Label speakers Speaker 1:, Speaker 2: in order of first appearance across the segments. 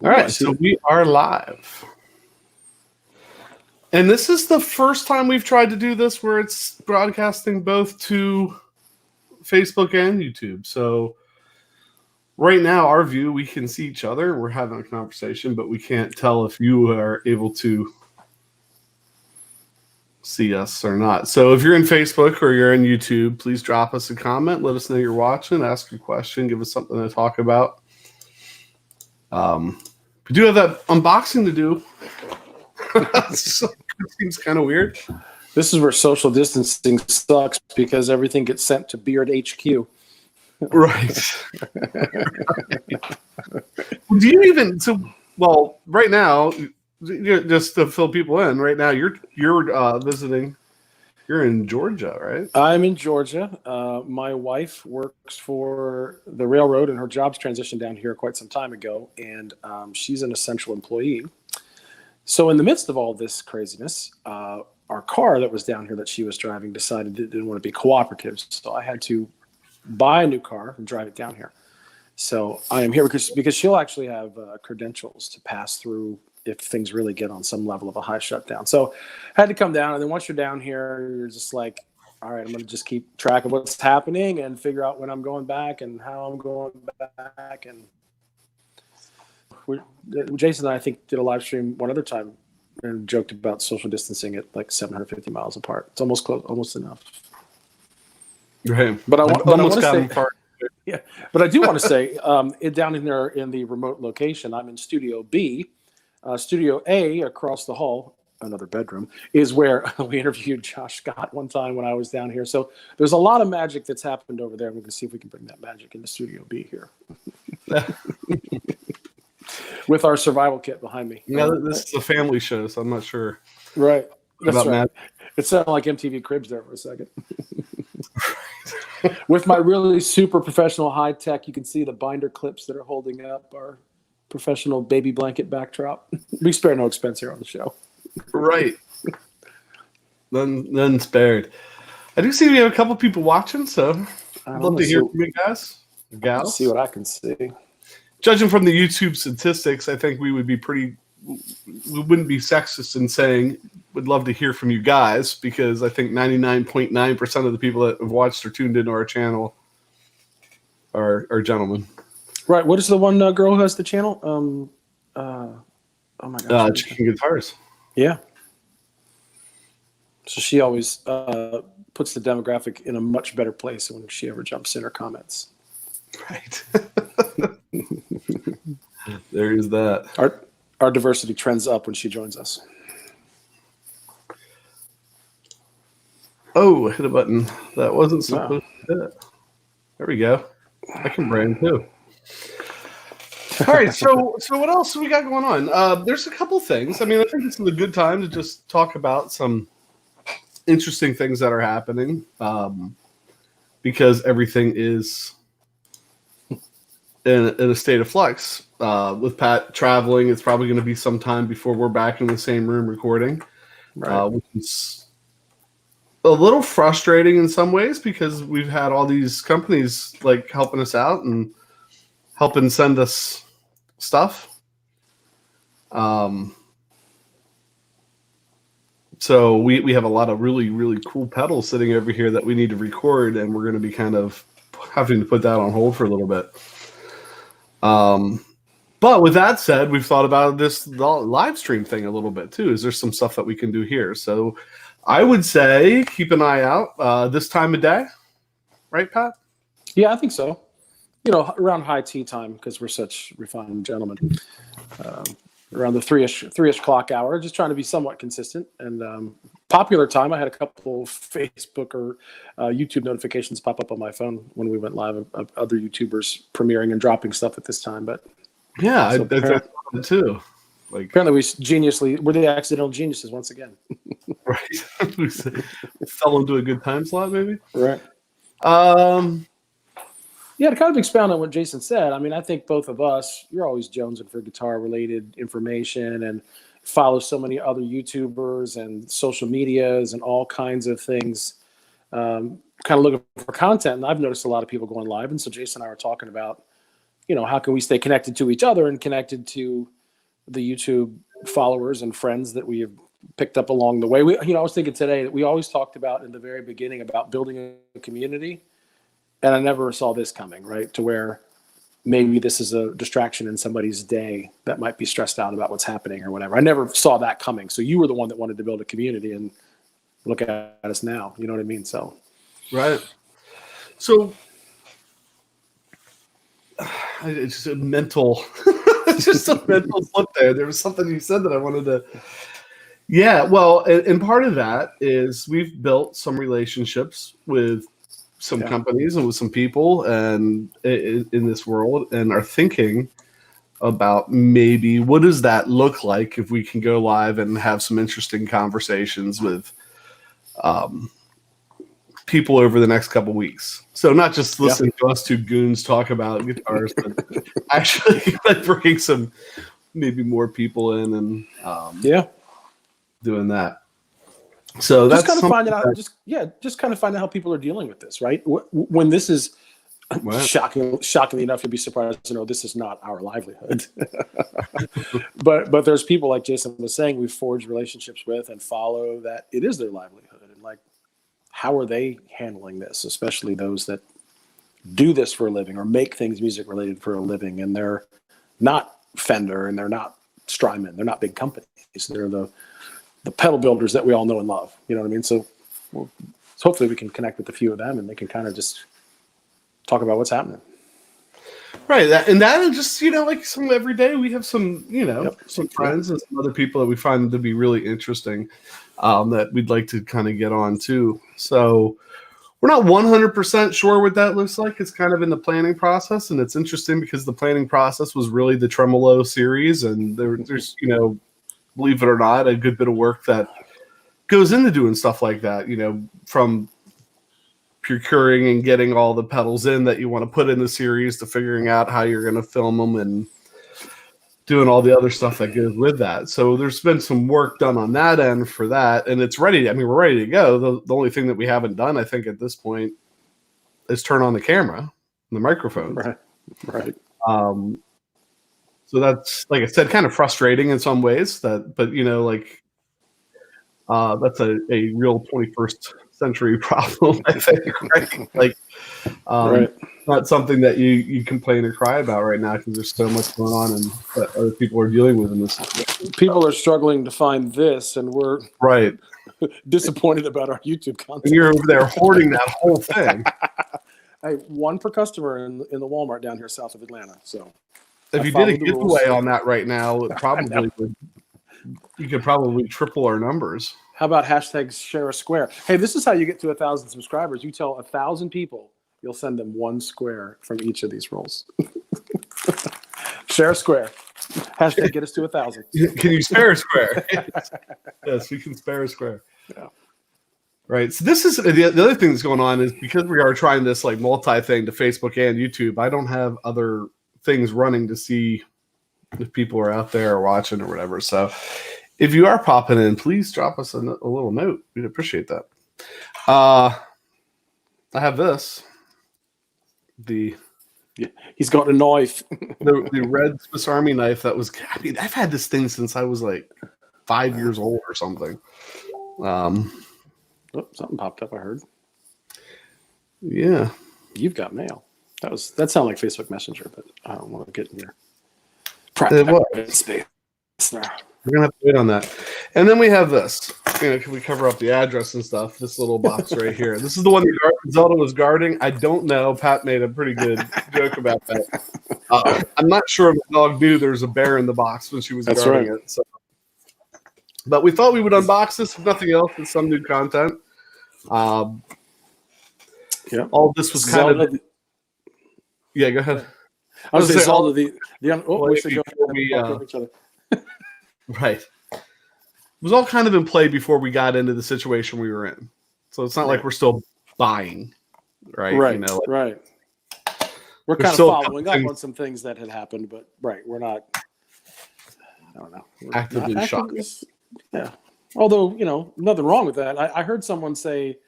Speaker 1: All right, so we are live. And this is the first time we've tried to do this where it's broadcasting both to Facebook and YouTube. So right now, our view, we can see each other. We're having a conversation, but we can't tell if you are able to see us or not. So if you're in Facebook or you're in YouTube, please drop us a comment. Let us know you're watching. Ask a question. Give us something to talk about. We do have that unboxing to do. So, it seems kind of weird.
Speaker 2: This is where social distancing sucks because everything gets sent to Beard HQ.
Speaker 1: Right. Do you even right now, just to fill people in, right now you're visiting. You're in Georgia, right?
Speaker 2: I'm in Georgia. My wife works for the railroad, and her job's transitioned down here quite some time ago, and she's an essential employee. So in the midst of all this craziness, our car that was down here that she was driving decided it didn't want to be cooperative. So I had to buy a new car and drive it down here. So I am here because she'll actually have credentials to pass through if things really get on some level of a high shutdown. So I had to come down. And then once you're down here, you're just like, all right, I'm going to just keep track of what's happening and figure out when I'm going back and how I'm going back. And Jason and I think did a live stream one other time and joked about social distancing at like 750 miles apart. It's almost close, almost enough.
Speaker 1: Right.
Speaker 2: But I want to say,
Speaker 1: far.
Speaker 2: Yeah, but I do want to say, down in there in the remote location, I'm in Studio B. Studio A across the hall, another bedroom, is where we interviewed Josh Scott one time when I was down here. So there's a lot of magic that's happened over there. We're going to see if we can bring that magic into Studio B here. With our survival kit behind me.
Speaker 1: Yeah, this is a family show, so I'm not sure.
Speaker 2: Right. That's
Speaker 1: about
Speaker 2: right.
Speaker 1: magic.
Speaker 2: It sounded like MTV Cribs there for a second. With my really super professional high tech, you can see the binder clips that are holding up our professional baby blanket backdrop. We spare no expense here on the show.
Speaker 1: Right. None spared. I do see we have a couple people watching, so I'd love to hear from you guys. Gals.
Speaker 2: See what I can see.
Speaker 1: Judging from the YouTube statistics, I think we wouldn't be sexist in saying would love to hear from you guys, because I think 99.9% of the people that have watched or tuned into our channel are gentlemen.
Speaker 2: Right. What is the one girl who has the channel? Oh my gosh.
Speaker 1: Chicken Guitars.
Speaker 2: Yeah. So she always puts the demographic in a much better place when she ever jumps in her comments.
Speaker 1: Right. There is that.
Speaker 2: Our diversity trends up when she joins us.
Speaker 1: Oh, hit a button. That wasn't supposed to hit. There we go. I can brand too. All right, so what else do we got going on? There's a couple things. I mean, I think this is a good time to just talk about some interesting things that are happening, because everything is in a state of flux. With Pat traveling, it's probably going to be some time before we're back in the same room recording,
Speaker 2: right.
Speaker 1: Which is a little frustrating in some ways because we've had all these companies like helping us out and helping send us stuff. So we have a lot of really, really cool pedals sitting over here that we need to record, and we're going to be kind of having to put that on hold for a little bit. But with that said, we've thought about this live stream thing a little bit too. Is there some stuff that we can do here? So I would say keep an eye out this time of day. Right, Pat?
Speaker 2: Yeah, I think so. You know, around high tea time, because we're such refined gentlemen. Around the three-ish clock hour, just trying to be somewhat consistent. And popular time, I had a couple Facebook or YouTube notifications pop up on my phone when we went live of other YouTubers premiering and dropping stuff at this time. But
Speaker 1: yeah, so I thought it too. Like,
Speaker 2: apparently we're the accidental geniuses once again.
Speaker 1: Right. We fell into a good time slot, maybe.
Speaker 2: Right. Yeah, to kind of expound on what Jason said, I mean, I think both of us, you're always jonesing for guitar-related information and follow so many other YouTubers and social medias and all kinds of things, kind of looking for content. And I've noticed a lot of people going live. And so Jason and I were talking about how can we stay connected to each other and connected to the YouTube followers and friends that we have picked up along the way. I was thinking today that we always talked about in the very beginning about building a community, and I never saw this coming, right? To where maybe this is a distraction in somebody's day that might be stressed out about what's happening or whatever. I never saw that coming. So you were the one that wanted to build a community, and look at us now. You know what I mean? So,
Speaker 1: right. So it's just a mental, just a mental slip there. There was something you said that I wanted to. Yeah, well, and part of that is we've built some relationships with some companies and with some people and in this world, and are thinking about maybe what does that look like if we can go live and have some interesting conversations with people over the next couple weeks. So not just listening to us two goons talk about guitars, but actually like bringing some maybe more people in and doing that. So that's
Speaker 2: just kind of finding out. Just kind of finding out how people are dealing with this, right? When this is shockingly enough, you'll be surprised to know this is not our livelihood. but there's people like Jason was saying we've forged relationships with and follow that it is their livelihood, and like, how are they handling this? Especially those that do this for a living or make things music related for a living, and they're not Fender and they're not Strymon, they're not big companies. They're the pedal builders that we all know and love. You know what I mean? So hopefully we can connect with a few of them and they can kind of just talk about what's happening.
Speaker 1: Right. And just, like some every day we have some, some friends and some other people that we find to be really interesting that we'd like to kind of get on too. So we're not 100% sure what that looks like. It's kind of in the planning process, and it's interesting because the planning process was really the Tremolo series, and there's, believe it or not, a good bit of work that goes into doing stuff like that, from procuring and getting all the pedals in that you want to put in the series to figuring out how you're going to film them and doing all the other stuff that goes with that. So there's been some work done on that end for that, and it's ready. I mean, we're ready to go. The only thing that we haven't done, I think, at this point is turn on the camera and the microphone.
Speaker 2: Right.
Speaker 1: So that's, like I said, kind of frustrating in some ways. But that's a real 21st century problem, I think. Right? Like, not something that you complain or cry about right now because there's so much going on and that other people are dealing with in this situation.
Speaker 2: People are struggling to find this, and we're disappointed about our YouTube content.
Speaker 1: And you're over there hoarding that whole thing.
Speaker 2: Hey, one per customer in the Walmart down here south of Atlanta. So
Speaker 1: if you did a giveaway on that right now, it probably you could probably triple our numbers.
Speaker 2: How about hashtag share a square? Hey, this is how you get to 1,000 subscribers. You tell 1,000 people you'll send them one square from each of these rolls. Share a square. Hashtag get us to 1,000.
Speaker 1: Can you spare a square? Yes, we can spare a square.
Speaker 2: Yeah.
Speaker 1: Right. So this is the other thing that's going on is because we are trying this like multi thing to Facebook and YouTube. I don't have other things running to see if people are out there or watching or whatever. So if you are popping in, please drop us a little note. We'd appreciate that. I have this.
Speaker 2: He's got a knife.
Speaker 1: the red Swiss Army knife that was. I mean, I've had this thing since I was like 5 years old or something.
Speaker 2: Something popped up. I heard.
Speaker 1: Yeah,
Speaker 2: you've got mail. That sounded like Facebook Messenger, but I don't want to get in your private space.
Speaker 1: We're gonna have to wait on that. And then we have this. Can we cover up the address and stuff? This little box right here. This is the one that Zelda was guarding. I don't know. Pat made a pretty good joke about that. I'm not sure if the dog knew there was a bear in the box when she was guarding it. So. But we thought we would unbox this, if nothing else, with some new content. All this was kind of. Yeah, go ahead.
Speaker 2: I was saying Zelda
Speaker 1: Right. It was all kind of in play before we got into the situation we were in. So it's not like we're still buying, right?
Speaker 2: Right. Right. We're kind of following up on some things that had happened, but we're not. I don't know.
Speaker 1: Actively shocked.
Speaker 2: Yeah. Although, nothing wrong with that. I heard someone say,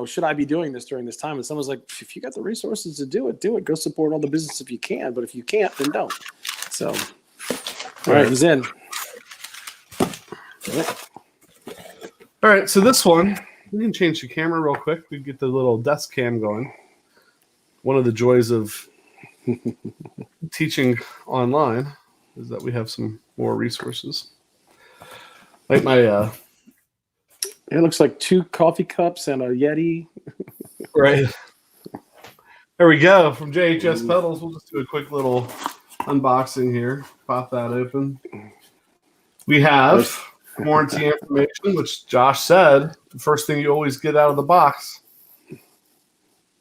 Speaker 2: should I be doing this during this time? And someone's like, if you got the resources to do it, do it. Go support all the business if you can. But if you can't, then don't. So, all right, he's in.
Speaker 1: All right, so this one, we can change the camera real quick. We can get the little desk cam going. One of the joys of teaching online is that we have some more resources. Like my
Speaker 2: it looks like 2 coffee cups and a Yeti.
Speaker 1: right. There we go. From JHS Pedals, we'll just do a quick little unboxing here. Pop that open. We have warranty information, which Josh said the first thing you always get out of the box.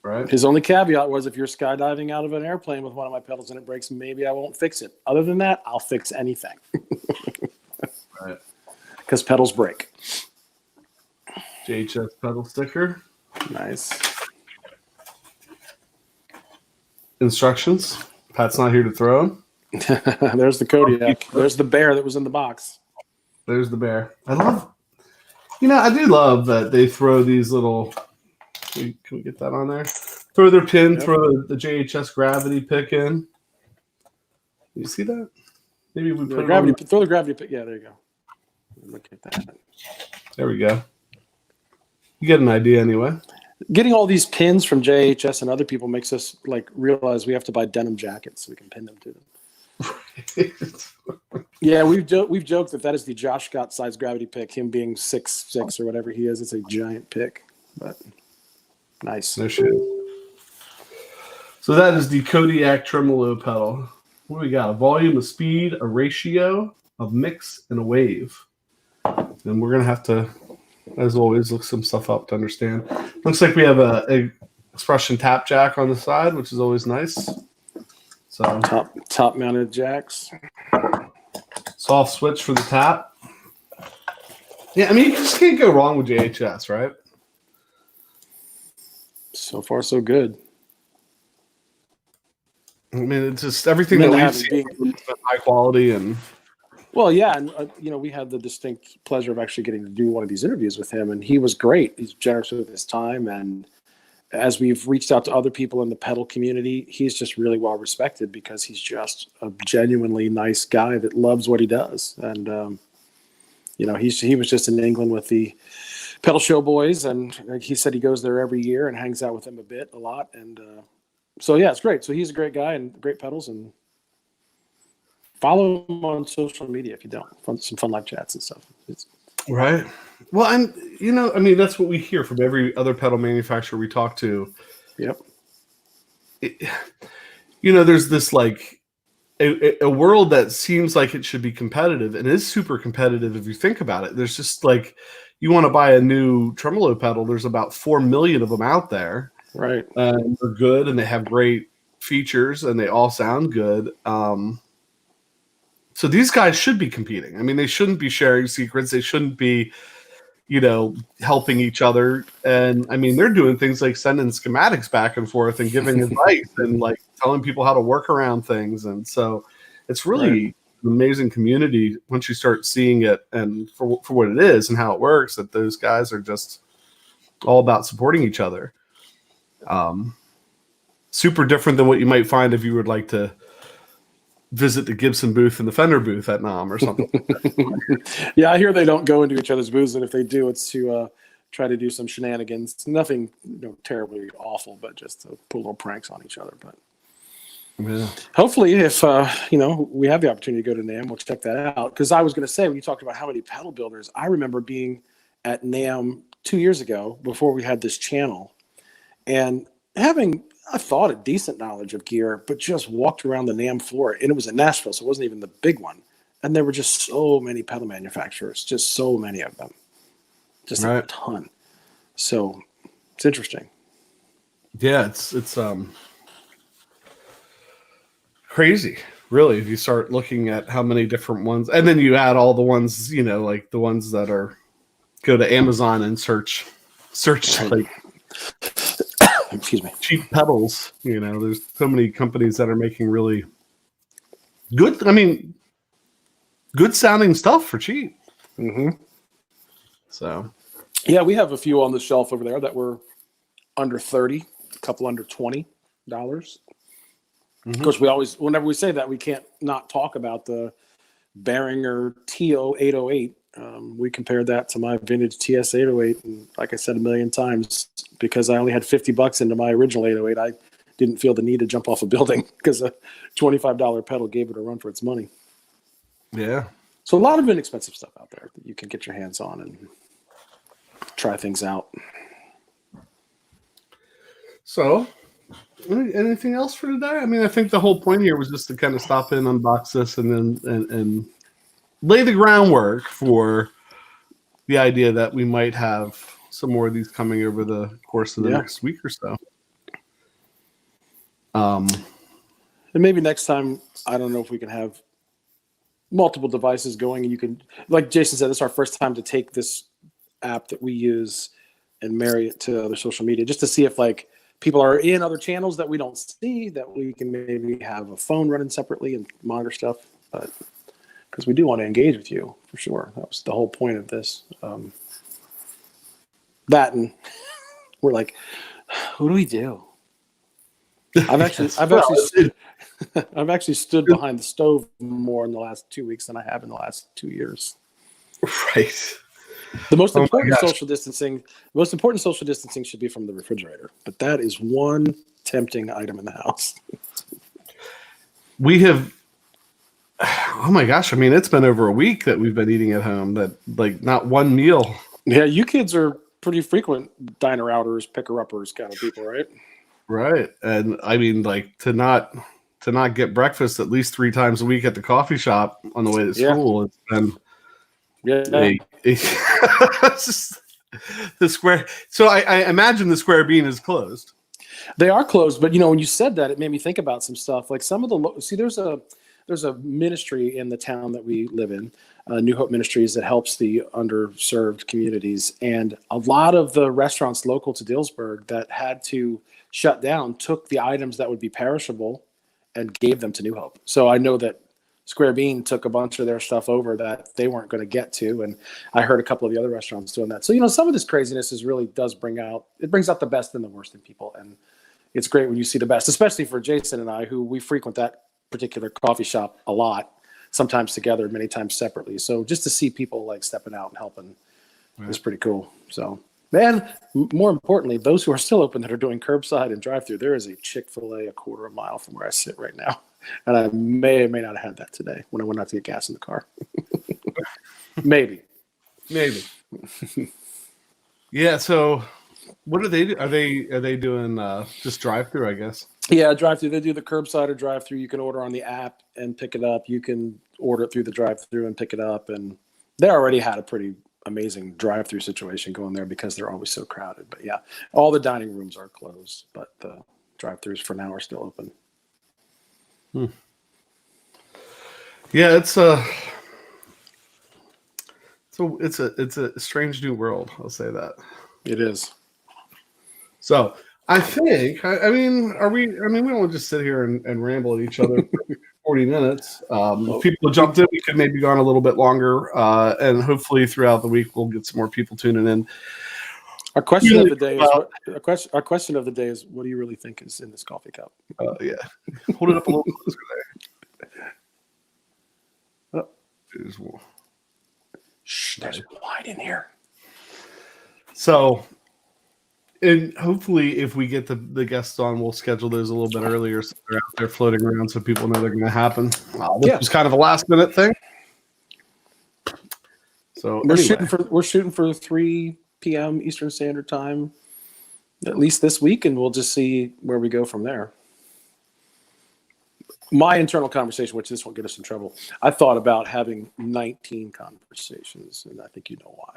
Speaker 1: Right.
Speaker 2: His only caveat was if you're skydiving out of an airplane with one of my pedals and it breaks, maybe I won't fix it. Other than that, I'll fix anything.
Speaker 1: Right.
Speaker 2: Because pedals break.
Speaker 1: JHS pedal sticker.
Speaker 2: Nice.
Speaker 1: Instructions. Pat's not here to throw them.
Speaker 2: There's the Kodiak. There's the bear that was in the box.
Speaker 1: There's the bear. I do love that they throw these little. Can we get that on there? Throw their pin,
Speaker 2: Yep.
Speaker 1: throw the JHS gravity pick in. You see that? Maybe we put
Speaker 2: Gravity.
Speaker 1: it on.
Speaker 2: Throw the gravity pick. Yeah, there you go. Look at that.
Speaker 1: There we go. You get an idea anyway.
Speaker 2: Getting all these pins from JHS and other people makes us realize we have to buy denim jackets so we can pin them to them. Yeah, we've joked that is the Josh Scott size gravity pick. Him being 6'6" or whatever he is, it's a giant pick. But nice.
Speaker 1: No shit. So that is the Kodiak tremolo pedal. What do we got? A volume, a speed, a ratio, a mix, and a wave. And we're gonna have to, as always, look some stuff up to understand. Looks like we have a expression tap jack on the side, which is always nice. So
Speaker 2: Top mounted jacks.
Speaker 1: Soft switch for the tap. Yeah, I mean, you just can't go wrong with JHS, right?
Speaker 2: So far, so good.
Speaker 1: I mean, it's just everything that we've seen is high quality and.
Speaker 2: Well, yeah, and we had the distinct pleasure of actually getting to do one of these interviews with him, and he was great. He's generous with his time, and as we've reached out to other people in the pedal community, he's just really well respected because he's just a genuinely nice guy that loves what he does. And he was just in England with the Pedal Show boys, and he said he goes there every year and hangs out with them a lot. And so yeah, it's great. So he's a great guy and great pedals, and follow him on social media if you don't. Some fun live chats and stuff.
Speaker 1: Right. Well, and that's what we hear from every other pedal manufacturer we talk to.
Speaker 2: Yep.
Speaker 1: There's this a world that seems like it should be competitive and is super competitive if you think about it. There's just you want to buy a new tremolo pedal. There's about 4 million of them out there.
Speaker 2: Right.
Speaker 1: And they're good and they have great features and they all sound good. So these guys should be competing. I mean, they shouldn't be sharing secrets. They shouldn't be, helping each other. And I mean, they're doing things like sending schematics back and forth and giving advice and telling people how to work around things. And so it's really an amazing community once you start seeing it and for what it is and how it works, that those guys are just all about supporting each other. Super different than what you might find if you would like to visit the Gibson booth and the Fender booth at NAMM or something.
Speaker 2: Yeah, I hear they don't go into each other's booths, and if they do, it's to try to do some shenanigans. Nothing terribly awful, but just to pull little pranks on each other. But
Speaker 1: yeah.
Speaker 2: Hopefully, if we have the opportunity to go to NAMM, we'll check that out. Because I was going to say, when you talked about how many pedal builders, I remember being at NAMM 2 years ago before we had this channel, and having, I thought, a decent knowledge of gear, but just walked around the NAMM floor, and it was in Nashville, so it wasn't even the big one. And there were just so many pedal manufacturers, just so many of them, just a ton. So it's interesting.
Speaker 1: Yeah, it's crazy, really, if you start looking at how many different ones, and then you add all the ones, like the ones that go to Amazon and search
Speaker 2: excuse me,
Speaker 1: cheap pedals. There's so many companies that are making really good, good sounding stuff for cheap.
Speaker 2: Mm-hmm.
Speaker 1: So
Speaker 2: Yeah, we have a few on the shelf over there that were under 30, a couple under $20. Of course, whenever we say that, we can't not talk about the Behringer TO-808. We compared that to my vintage TS-808, and like I said a million times, because I only had $50 into my original 808, I didn't feel the need to jump off a building because a $25 pedal gave it a run for its money.
Speaker 1: Yeah.
Speaker 2: So a lot of inexpensive stuff out there that you can get your hands on and try things out.
Speaker 1: So, anything else for today? I mean, I think the whole point here was just to kind of stop in, unbox this, and then and lay the groundwork for the idea that we might have some more of these coming over the course of the next week or so.
Speaker 2: And maybe next time, I don't know if we can have multiple devices going, and you can, like Jason said, this is our first time to take this app that we use and marry it to other social media, just to see if like people are in other channels that we don't see, that we can maybe have a phone running separately and monitor stuff. But because we do want to engage with you for sure. That was the whole point of this. That, and we're like, what do we do? I've actually stood behind the stove more in the last 2 weeks than I have in the last 2 years.
Speaker 1: Right.
Speaker 2: The most important social distancing should be from the refrigerator, but that is one tempting item in the house.
Speaker 1: We have, oh my gosh! I mean, it's been over a week that we've been eating at home. That like not one meal.
Speaker 2: Yeah, you kids are pretty frequent diner outers, picker uppers kind of people, right?
Speaker 1: Right, and I mean, like to not get breakfast at least 3 times a week at the coffee shop on the way to school. It's been it's just the square. So I imagine the Square Bean is closed.
Speaker 2: They are closed, but when you said that, it made me think about some stuff. Like some of the there's a ministry in the town that we live in, New Hope Ministries, that helps the underserved communities, and a lot of the restaurants local to Dillsburg that had to shut down took the items that would be perishable and gave them to New Hope. So I know that Square Bean took a bunch of their stuff over that they weren't going to get to, and I heard a couple of the other restaurants doing that. So some of this craziness brings out the best and the worst in people, and it's great when you see the best, especially for Jason and I, who we frequent that particular coffee shop a lot, sometimes together, many times separately. So just to see people like stepping out and helping is pretty cool. So, man, more importantly, those who are still open that are doing curbside and drive-through, there is a Chick-fil-A a quarter of a mile from where I sit right now. And I may or may not have had that today when I went out to get gas in the car. Maybe.
Speaker 1: Yeah. So, what do they do? Are they doing just drive-through? I guess.
Speaker 2: Yeah, drive-through. They do the curbside or drive-through. You can order on the app and pick it up. You can order it through the drive-through and pick it up. And they already had a pretty amazing drive-through situation going there because they're always so crowded. But yeah, all the dining rooms are closed, but the drive-throughs for now are still open.
Speaker 1: Yeah, it's a strange new world. I'll say that.
Speaker 2: It is.
Speaker 1: So I think, I mean, we don't just sit here and ramble at each other for 40 minutes. If people jumped in, we could maybe go on a little bit longer. And hopefully throughout the week, we'll get some more people tuning in.
Speaker 2: Our question of the day is, what do you really think is in this coffee cup?
Speaker 1: Yeah. Hold it up a little closer there.
Speaker 2: Shh, there's wine in here.
Speaker 1: So, and hopefully if we get the guests on, we'll schedule those a little bit earlier so they're out there floating around so people know they're going to happen. This was kind of a last minute thing. So
Speaker 2: we're shooting for 3 p.m. Eastern Standard Time, at least this week, and we'll just see where we go from there. My internal conversation, which this won't get us in trouble, I thought about having 19 conversations, and I think you know why.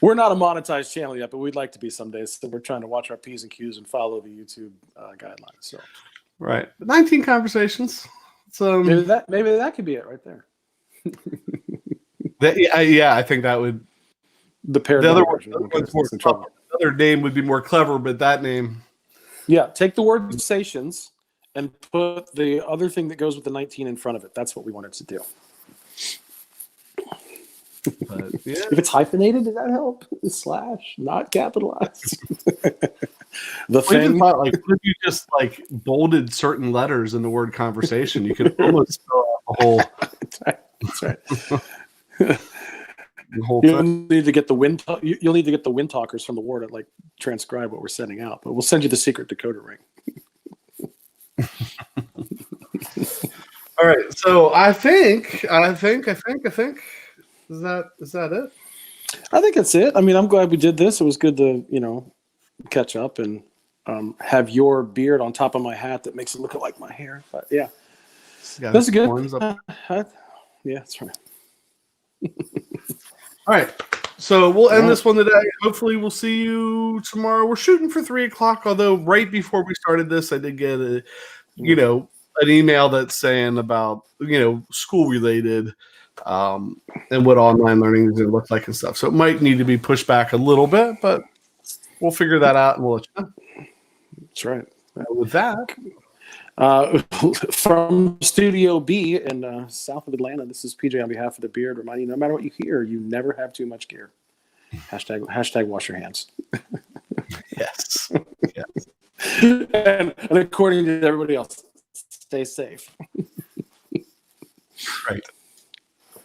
Speaker 2: We're not a monetized channel yet, but we'd like to be someday. So we're trying to watch our P's and Q's and follow the YouTube guidelines. So,
Speaker 1: right, 19 conversations. So
Speaker 2: maybe that could be it right there.
Speaker 1: I think that would.
Speaker 2: The
Speaker 1: other name would be more clever, but that name.
Speaker 2: Yeah, take the word "stations" and put the other thing that goes with the 19 in front of it. That's what we wanted to do.
Speaker 1: But yeah,
Speaker 2: If it's hyphenated, does that help? Slash, not capitalized. The
Speaker 1: I even
Speaker 2: thing.
Speaker 1: thought like what if you just like bolded certain letters in the word conversation, you could almost spell out
Speaker 2: That's right.
Speaker 1: the whole
Speaker 2: You'll
Speaker 1: thing.
Speaker 2: need to get the You'll need to get the wind talkers from the war to like transcribe what we're sending out. But we'll send you the secret decoder ring.
Speaker 1: All right, so I think is that it?
Speaker 2: I think that's it. I mean, I'm glad we did this. It was good to catch up and have your beard on top of my hat that makes it look like my hair. But yeah,
Speaker 1: Got
Speaker 2: that's good.
Speaker 1: horns up.
Speaker 2: Yeah, that's right.
Speaker 1: All right, so we'll end this one today. Hopefully, we'll see you tomorrow. We're shooting for 3:00. Although right before we started this, I did get an email that's saying about school related and what online learning is going to look like and stuff. So it might need to be pushed back a little bit, but we'll figure that out and we'll let you know.
Speaker 2: That's right.
Speaker 1: With that,
Speaker 2: from Studio B in south of Atlanta, this is PJ on behalf of the Beard, reminding you, no matter what you hear, you never have too much gear. Hashtag wash your hands.
Speaker 1: yes.
Speaker 2: and according to everybody else, stay safe.
Speaker 1: Right.